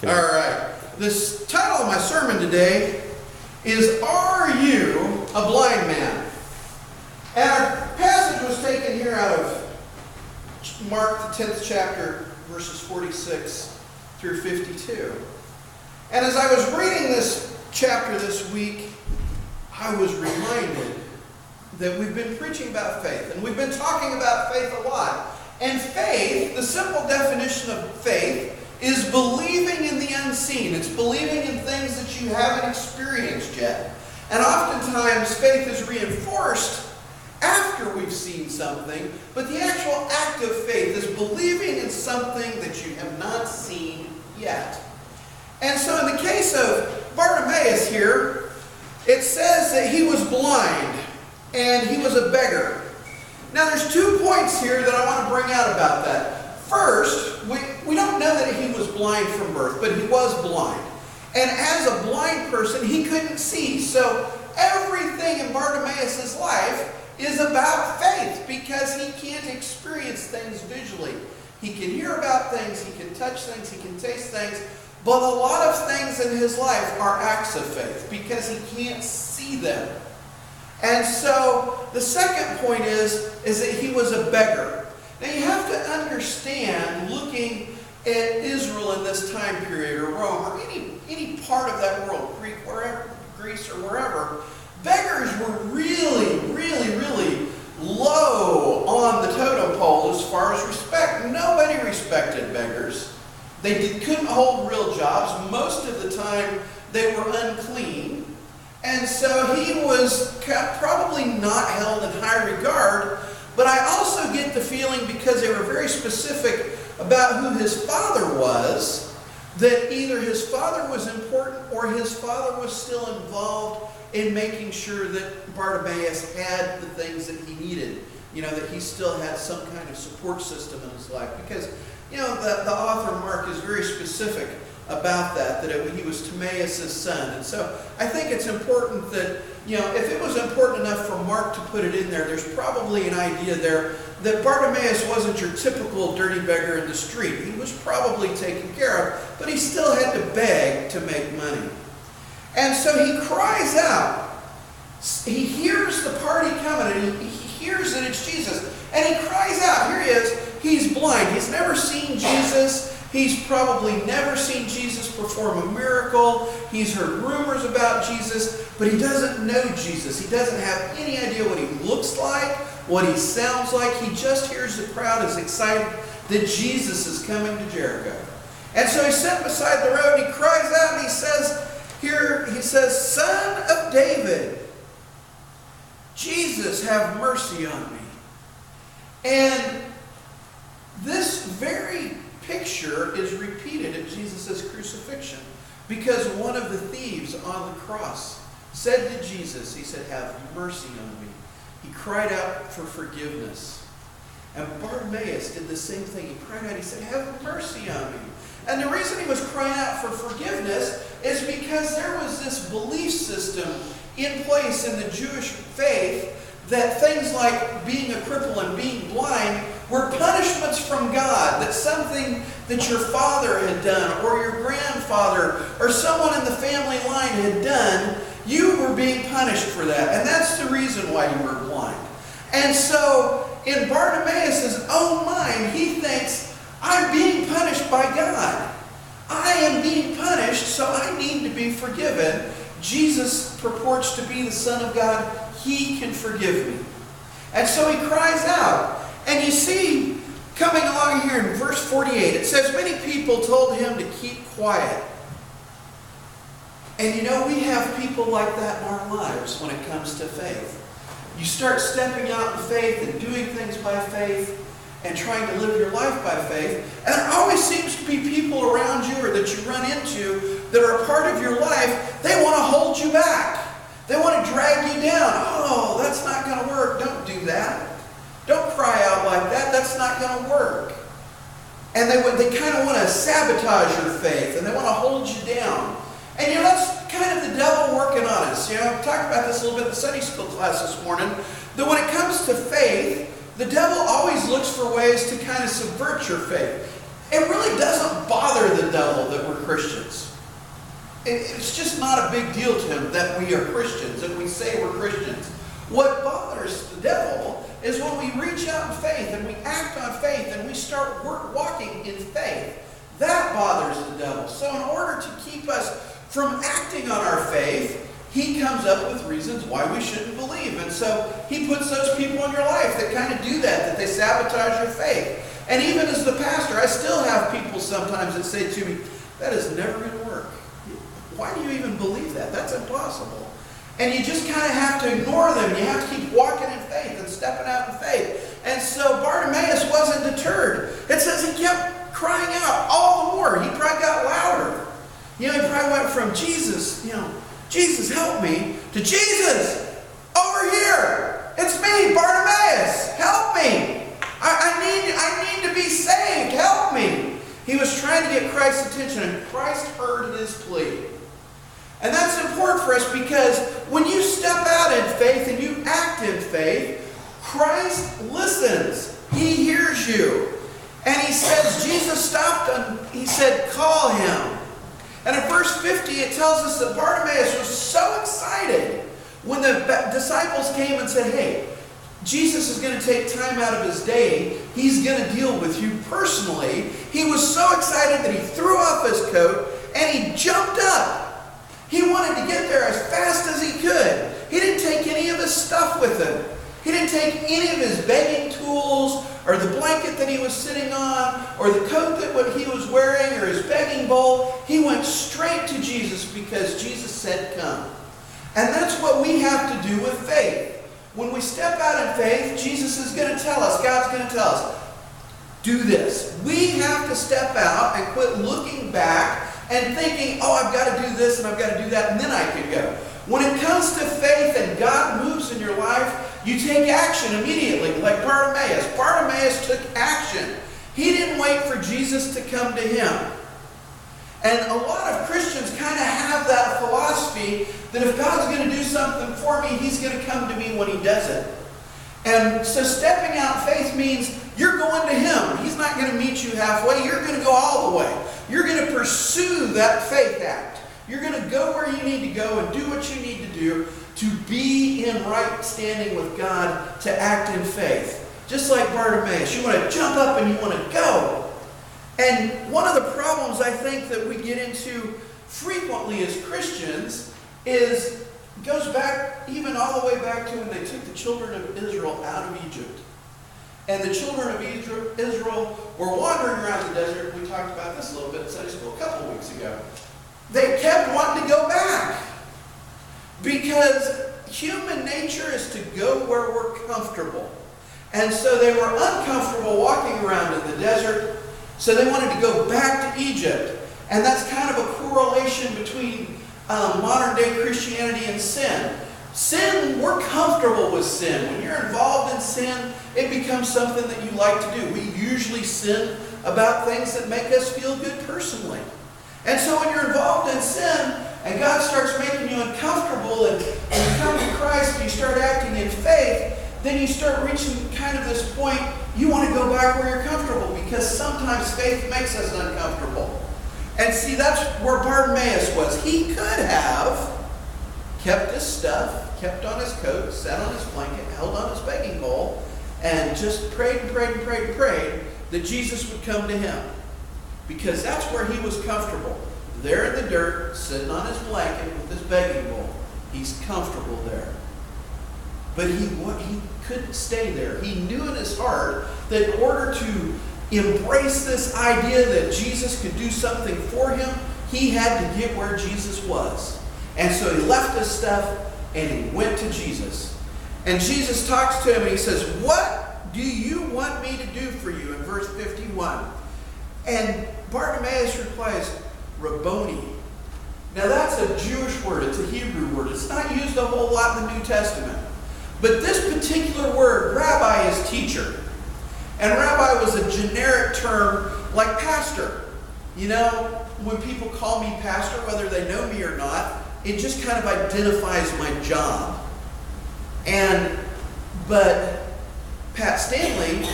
Okay. All right. This title of my sermon today is, Are You a Blind Man? And our passage was taken here out of Mark, the 10th chapter, verses 46 through 52. And as I was reading this chapter this week, I was reminded that we've been preaching about faith, and we've been talking about faith a lot. And faith, the simple definition of faith, is believing in the unseen. It's believing in things that you haven't experienced yet. And oftentimes faith is reinforced after we've seen something, but the actual act of faith is believing in something that you have not seen yet. And so in the case of Bartiamaus here, it says that he was blind and he was a beggar. Now there's 2 points here that I want to bring out about that. First, we don't know that he was blind from birth, but he was blind. And as a blind person, he couldn't see. So everything in Bartiamaus' life is about faith, because he can't experience things visually. He can hear about things, he can touch things, he can taste things, but a lot of things in his life are acts of faith because he can't see them. And so the second point is that he was a beggar. Now you have to understand, looking at Israel in this time period, or Rome, or any part of that world, Greece or wherever, beggars were really, really, really low on the totem pole as far as respect. Nobody respected beggars. They couldn't hold real jobs. Most of the time they were unclean. And so he was probably not held in high regard. But I also get the feeling, because they were very specific about who his father was, that either his father was important or his father was still involved in making sure that Bartiamaus had the things that he needed. That he still had some kind of support system in his life. Because, the author Mark is very specific about that he was Timaeus' son. And so I think it's important that, if it was important enough for Mark to put it in there, there's probably an idea there that Bartiamaus wasn't your typical dirty beggar in the street. He was probably taken care of, but he still had to beg to make money. And so he cries out. He hears the party coming, and he hears that it's Jesus. And he cries out. Here he is. He's blind. He's never seen Jesus. He's probably never seen Jesus perform a miracle. He's heard rumors about Jesus, but he doesn't know Jesus. He doesn't have any idea what he looks like, what he sounds like. He just hears the crowd is excited that Jesus is coming to Jericho. And so he's sitting beside the road, and he cries out, and he says, Son of David, Jesus, have mercy on me. And this very picture is repeated at Jesus' crucifixion, because one of the thieves on the cross said to Jesus, he said, have mercy on me. He cried out for forgiveness. And Bartiamaus did the same thing. He cried out, he said, have mercy on me. And the reason he was crying out for forgiveness is because there was this belief system in place in the Jewish faith that things like being a cripple and being blind were punishments from God, that something that your father had done, or your grandfather, or someone in the family line had done, you were being punished for that. And that's the reason why you were blind. And so, in Bartimaeus' own mind, he thinks, I'm being punished by God. I am being punished, so I need to be forgiven. Jesus purports to be the Son of God. He can forgive me. And so he cries out. And you see, coming along here in verse 48, it says, many people told him to keep quiet. And we have people like that in our lives when it comes to faith. You start stepping out in faith and doing things by faith and trying to live your life by faith. And there always seems to be people around you, or that you run into, that are a part of your life. They want to hold you back. They want to drag you down. Oh, that's not going to work. Don't do that. Don't cry out like that. That's not going to work. And they kind of want to sabotage your faith, and they want to hold you down. And that's kind of the devil working on us. We talked about this a little bit in the Sunday school class this morning, that when it comes to faith, the devil always looks for ways to kind of subvert your faith. It really doesn't bother the devil that we're Christians. it's just not a big deal to him that we are Christians, that we say we're Christians. What bothers the devil is when we reach out in faith and we act on faith and we start walking in faith. That bothers the devil. So in order to keep us from acting on our faith, he comes up with reasons why we shouldn't believe. And so he puts those people in your life that kind of do that they sabotage your faith. And even as the pastor, I still have people sometimes that say to me, that is never going to work. Why do you even believe that? That's impossible. And you just kind of have to ignore them. You have to keep walking in faith and stepping out in faith. And so Bartimaeus wasn't deterred. It says he kept crying out all the more. He probably got louder. He probably went from Jesus, Jesus help me, to Jesus, over here. It's me, Bartimaeus. Help me. I need to be saved. Help me. He was trying to get Christ's attention, and Christ heard his plea. And that's important for us because when you step out in faith and you act in faith, Christ listens. He hears you. And he says, Jesus stopped and he said, call him. And in verse 50, it tells us that Bartimaeus was so excited when the disciples came and said, hey, Jesus is going to take time out of his day. He's going to deal with you personally. He was so excited that he threw off his coat and he jumped up. He wanted to get there as fast as he could. He didn't take any of his stuff with him. He didn't take any of his begging tools or the blanket that he was sitting on or the coat that what he was wearing or his begging bowl. He went straight to Jesus because Jesus said come. And that's what we have to do with faith. When we step out in faith, Jesus is going to tell us, God's going to tell us, do this. We have to step out and quit looking back and thinking, oh, I've got to do this and I've got to do that and then I can go. When it comes to faith and God moves in your life, you take action immediately, like Bartimaeus. Bartimaeus took action. He didn't wait for Jesus to come to him. And a lot of Christians kind of have that philosophy that if God's going to do something for me, he's going to come to me when he does it. And so stepping out in faith means you're going to him. He's not going to meet you halfway. You're going to go all the way. You're going to pursue that faith act. You're going to go where you need to go and do what you need to do to be in right standing with God, to act in faith. Just like Bartimaeus, you want to jump up and you want to go. And one of the problems I think that we get into frequently as Christians goes back even all the way back to when they took the children of Israel out of Egypt. And the children of Israel were wandering around the desert. We talked about this a little bit in Sunday school a couple of weeks ago. They kept wanting to go back because human nature is to go where we're comfortable. And so they were uncomfortable walking around in the desert, so they wanted to go back to Egypt. And that's kind of a correlation between modern day Christianity and sin. Sin, we're comfortable with sin. When you're involved in sin, it becomes something that you like to do. We usually sin about things that make us feel good personally. And so when you're involved in sin, and God starts making you uncomfortable, and you come to Christ and you start acting in faith, then you start reaching kind of this point, you want to go back where you're comfortable, because sometimes faith makes us uncomfortable. And see, that's where Bartimaeus was. He could have kept his stuff, kept on his coat, sat on his blanket, held on his begging bowl, and just prayed and prayed and prayed and prayed that Jesus would come to him. Because that's where he was comfortable. There in the dirt, sitting on his blanket with his begging bowl. He's comfortable there. But he couldn't stay there. He knew in his heart that in order to embrace this idea that Jesus could do something for him, he had to get where Jesus was. And so he left his stuff and he went to Jesus. And Jesus talks to him and he says, "What do you want me to do for you?" In verse 51. And Bartimaeus replies, "Rabboni." Now that's a Jewish word. It's a Hebrew word. It's not used a whole lot in the New Testament. But this particular word, rabbi, is teacher. And rabbi was a generic term like pastor. You know, when people call me pastor, whether they know me or not, it just kind of identifies my job. But Pat Stanley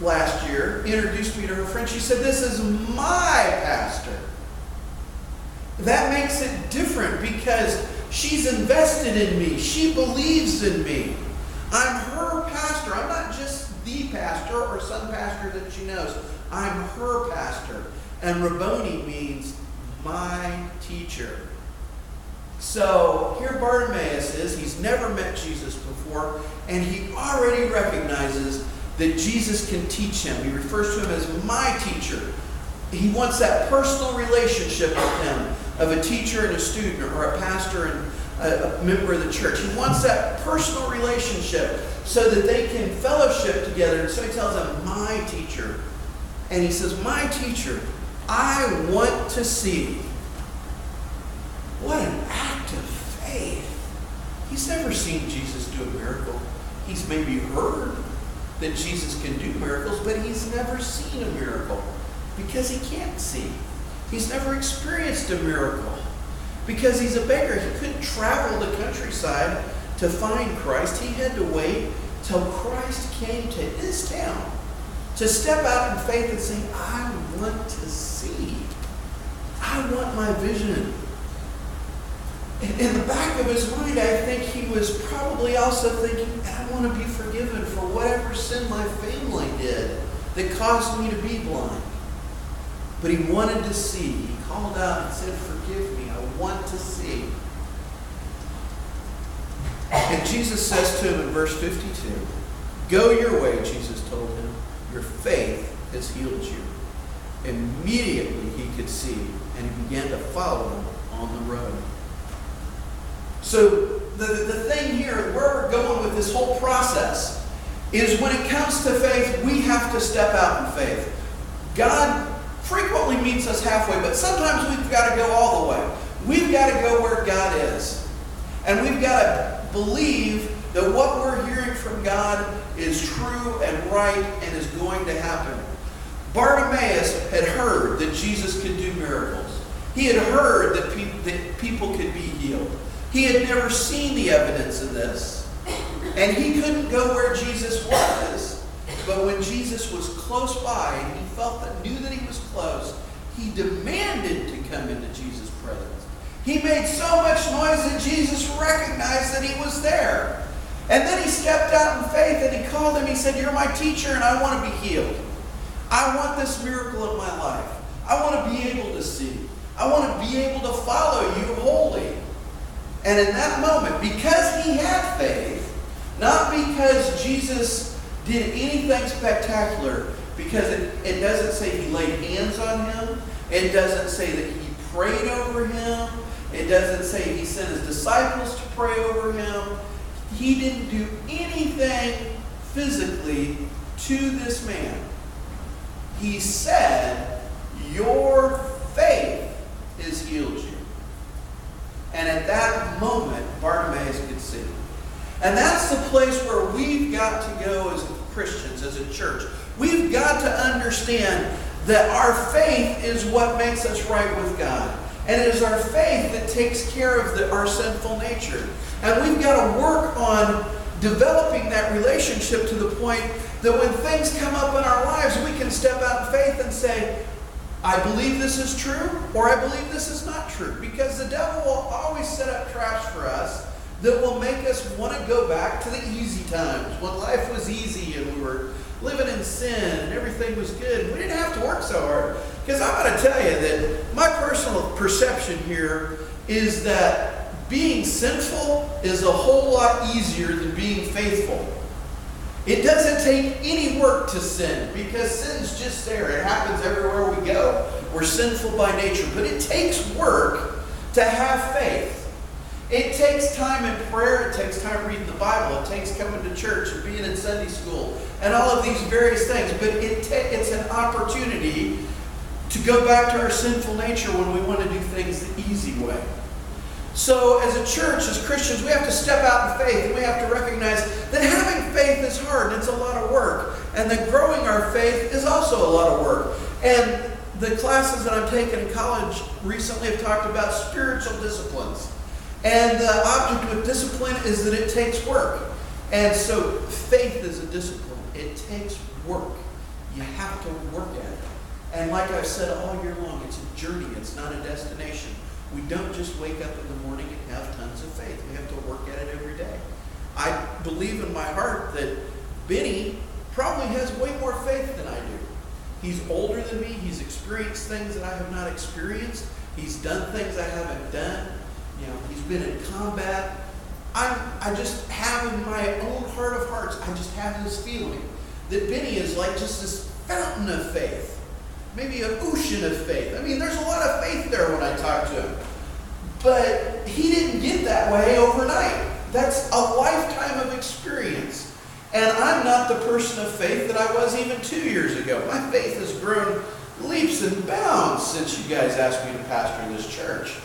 last year introduced me to her friend. She said, "This is my pastor." That makes it different. because she's invested in me. She believes in me. I'm her pastor. I'm not just the pastor or some pastor that she knows. I'm her pastor. And Rabboni means my teacher. So here Bartimaeus is. He's never met Jesus before, and he already recognizes that Jesus can teach him. He refers to him as my teacher. He wants that personal relationship with him of a teacher and a student, or a pastor and a member of the church. He wants that personal relationship so that they can fellowship together. And so he tells him, my teacher. And he says, my teacher, I want to see. What an act of faith. He's never seen Jesus do a miracle. He's maybe heard that Jesus can do miracles, but he's never seen a miracle because he can't see. He's never experienced a miracle because he's a beggar. He couldn't travel the countryside to find Christ. He had to wait till Christ came to his town to step out in faith and say, I want to see. I want my vision. In the back of his mind, I think he was probably also thinking, I want to be forgiven for whatever sin my family did that caused me to be blind. But he wanted to see. He called out and said, forgive me, I want to see. And Jesus says to him in verse 52, go your way, Jesus told him. Your faith has healed you. Immediately he could see, and he began to follow him on the road. So the thing here, where we're going with this whole process, is when it comes to faith, we have to step out in faith. God frequently meets us halfway, but sometimes we've got to go all the way. We've got to go where God is. And we've got to believe that what we're hearing from God is true and right and is going to happen. Bartimaeus had heard that Jesus could do miracles. He had heard that people could be healed. He had never seen the evidence of this. And he couldn't go where Jesus was. But when Jesus was close by and he knew that he was close, he demanded to come into Jesus' presence. He made so much noise that Jesus recognized that he was there. And then he stepped out in faith and he called him. He said, you're my teacher and I want to be healed. I want this miracle in my life. I want to be able to see. I want to be able to follow you wholly. And in that moment, because he had faith, not because Jesus did anything spectacular, because it doesn't say he laid hands on him. It doesn't say that he prayed over him. It doesn't say he sent his disciples to pray over him. He didn't do anything physically to this man. He said, your faith has healed you. And at that moment, Bartimaeus could see. And that's the place where we've got to go as Christians, as a church. We've got to understand that our faith is what makes us right with God. And it is our faith that takes care of our sinful nature. And we've got to work on developing that relationship to the point that when things come up in our lives, we can step out in faith and say, I believe this is true, or I believe this is not true. Because the devil will always set up traps for us that will make us want to go back to the easy times, when life was easy and we were living in sin and everything was good. We didn't have to work so hard. Because I'm going to tell you that my personal perception here is that being sinful is a whole lot easier than being faithful. It doesn't take any work to sin, because sin's just there. It happens everywhere we go. We're sinful by nature. But it takes work to have faith. It takes time in prayer. It takes time reading the Bible. It takes coming to church and being in Sunday school and all of these various things. But it's an opportunity to go back to our sinful nature when we want to do things the easy way. So as a church, as Christians, we have to step out in faith, and we have to recognize that having faith is hard, and it's a lot of work. And that growing our faith is also a lot of work. And the classes that I'm taking in college recently have talked about spiritual disciplines. And the object of discipline is that it takes work. And so faith is a discipline. It takes work. You have to work at it. And like I've said all year long, it's a journey. It's not a destination. We don't just wake up in the morning and have tons of faith. We have to work at it every day. I believe in my heart that Benny probably has way more faith than I do. He's older than me. He's experienced things that I have not experienced. He's done things I haven't done. You know, he's been in combat. I just have in my own heart of hearts, I just have this feeling that Benny is like just this fountain of faith. Maybe an ocean of faith. I mean, there's a lot of faith there when I talk to him. But he didn't get that way overnight. That's a lifetime of experience. And I'm not the person of faith that I was even 2 years ago. My faith has grown leaps and bounds since you guys asked me to pastor this church.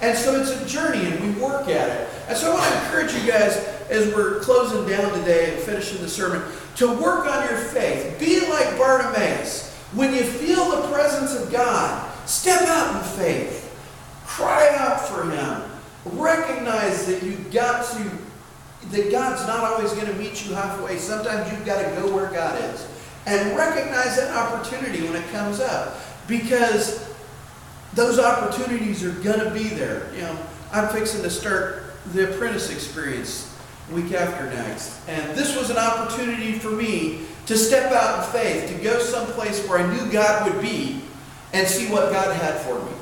And so it's a journey, and we work at it. And so I want to encourage you guys, as we're closing down today and finishing the sermon, to work on your faith. Be like Bartiamaus. When you feel the presence of God, step out in faith. Cry out for Him. Recognize that that God's not always going to meet you halfway. Sometimes you've got to go where God is. And recognize that opportunity when it comes up. Because those opportunities are going to be there. You know, I'm fixing to start the apprentice experience week after next. And this was an opportunity for me to step out in faith, to go someplace where I knew God would be and see what God had for me.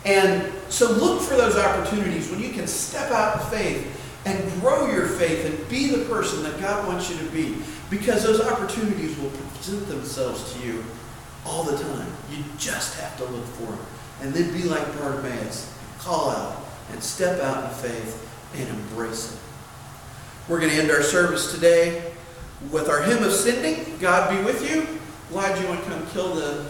And so look for those opportunities when you can step out in faith and grow your faith and be the person that God wants you to be. Because those opportunities will present themselves to you all the time. You just have to look for them. And then be like Bartiamaus. Call out and step out in faith and embrace it. We're going to end our service today with our hymn of sending. God be with you. Elijah, you want to come kill the